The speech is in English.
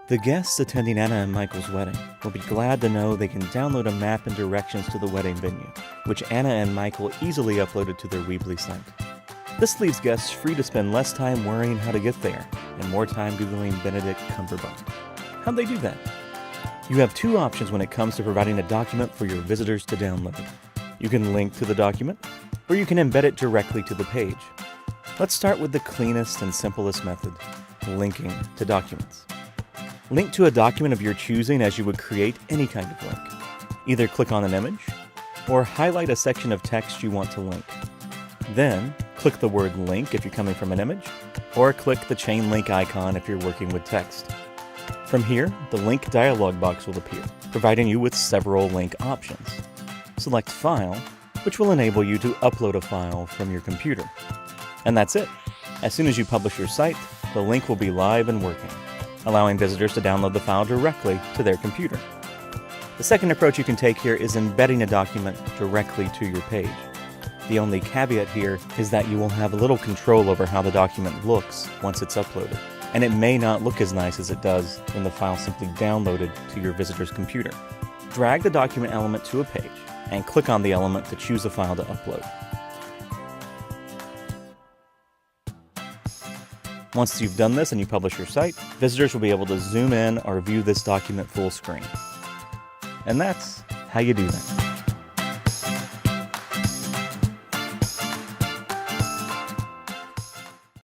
The guests attending Anna and Michael's wedding will be glad to know they can download a map and directions to the wedding venue, which Anna and Michael easily uploaded to their Weebly site. This leaves guests free to spend less time worrying how to get there and more time Googling Benedict Cumberbatch. How'd they do that? You have two options when it comes to providing a document for your visitors to download. You can link to the document, or you can embed it directly to the page. Let's start with the cleanest and simplest method, linking to documents. Link to a document of your choosing as you would create any kind of link. Either click on an image, or highlight a section of text you want to link. Then, click the word link if you're coming from an image, or click the chain link icon if you're working with text. From here, the link dialog box will appear, providing you with several link options. Select File, which will enable you to upload a file from your computer. And that's it. As soon as you publish your site, the link will be live and working, allowing visitors to download the file directly to their computer. The second approach you can take here is embedding a document directly to your page. The only caveat here is that you will have little control over how the document looks once it's uploaded, and it may not look as nice as it does when the file simply downloaded to your visitor's computer. Drag the document element to a page, and click on the element to choose a file to upload. Once you've done this and you publish your site, visitors will be able to zoom in or view this document full screen. And that's how you do that.